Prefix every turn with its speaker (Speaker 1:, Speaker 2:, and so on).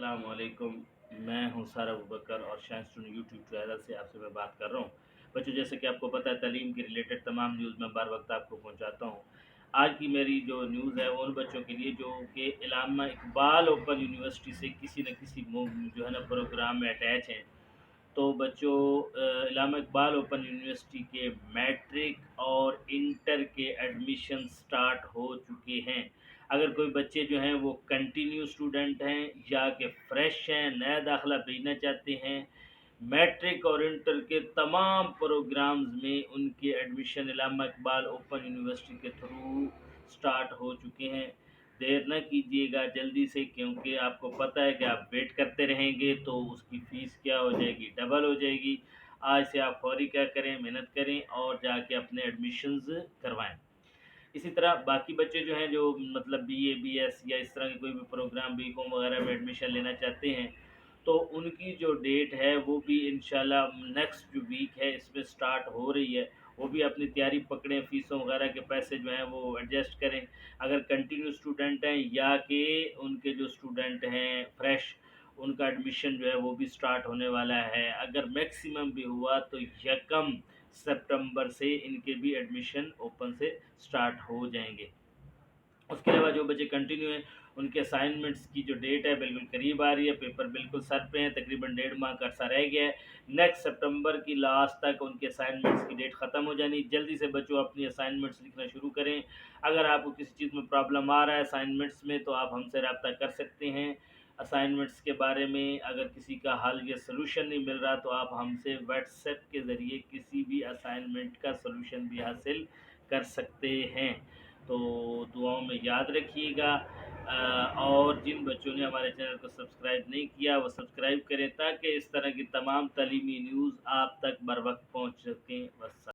Speaker 1: अस्सलाम वालेकुम। मैं हूं सारा अबू बकर और शाइन स्टूडेंट यूट्यूब चैनल से आपसे मैं बात कर रहा हूं। बच्चों, जैसे कि आपको पता है, तालीम के रिलेटेड तमाम न्यूज़ मैं बार वक्त आपको पहुंचाता हूं। आज की मेरी जो न्यूज़ है वो उन बच्चों के लिए जो कि इलामा इकबाल ओपन यूनिवर्सिटी से किसी न किसी जो है ना प्रोग्राम में अटैच हैं। तो बच्चों, इलामा इकबाल ओपन यूनिवर्सिटी के मैट्रिक और इंटर के एडमिशन स्टार्ट हो चुके हैं। अगर कोई बच्चे जो हैं वो कंटिन्यू स्टूडेंट हैं या कि फ्रेश हैं, नया दाखिला भेजना चाहते हैं, मैट्रिक और इंटर के तमाम प्रोग्राम्स में उनके एडमिशन इलामा इकबाल ओपन यूनिवर्सिटी के थ्रू स्टार्ट हो चुके हैं। देर न कीजिएगा जल्दी से, क्योंकि आपको पता है कि आप वेट करते रहेंगे तो उसकी फ़ीस क्या हो जाएगी, डबल हो जाएगी। आज से आप फौरी क्या करें, मेहनत करें और जाके अपने एडमिशन्स करवाएं। इसी तरह बाकी बच्चे जो हैं, जो मतलब बीए, बीएस या इस तरह के कोई भी प्रोग्राम, बीकॉम वगैरह में एडमिशन लेना चाहते हैं, तो उनकी जो डेट है वो भी इंशाल्लाह नेक्स्ट जो वीक है इसमें स्टार्ट हो रही है। वो भी अपनी तैयारी पकड़ें, फ़ीसों वगैरह के पैसे जो हैं वो एडजस्ट करें। अगर कंटिन्यू स्टूडेंट हैं या कि उनके जो स्टूडेंट हैं फ्रेश, उनका एडमिशन जो है वो भी स्टार्ट होने वाला है। अगर मैक्सिमम भी हुआ तो यकम सितंबर से इनके भी एडमिशन ओपन से स्टार्ट हो जाएंगे। उसके अलावा जो बच्चे कंटिन्यू हैं उनके असाइनमेंट्स की जो डेट है बिल्कुल करीब आ रही है। पेपर बिल्कुल सर पे हैं, तकरीबन 1.5 माह का अरसा रह गया है। नेक्स्ट सितंबर की लास्ट तक उनके असाइनमेंट्स की डेट ख़त्म हो जानी। जल्दी से बच्चों अपनी असाइनमेंट्स लिखना शुरू करें। अगर आपको किसी चीज़ में प्रॉब्लम आ रहा है असाइनमेंट्स में तो आप हमसे रब्ता कर सकते हैं। असाइनमेंट्स के बारे में अगर किसी का हल या सलूशन नहीं मिल रहा तो आप हमसे व्हाट्सएप के ज़रिए किसी भी असाइनमेंट का सलूशन भी हासिल कर सकते हैं। तो दुआओं में याद रखिएगा। और जिन बच्चों ने हमारे चैनल को सब्सक्राइब नहीं किया वो सब्सक्राइब करें ताकि इस तरह की तमाम तालीमी न्यूज़ आप तक बर वक्त पहुँच सकें। बस।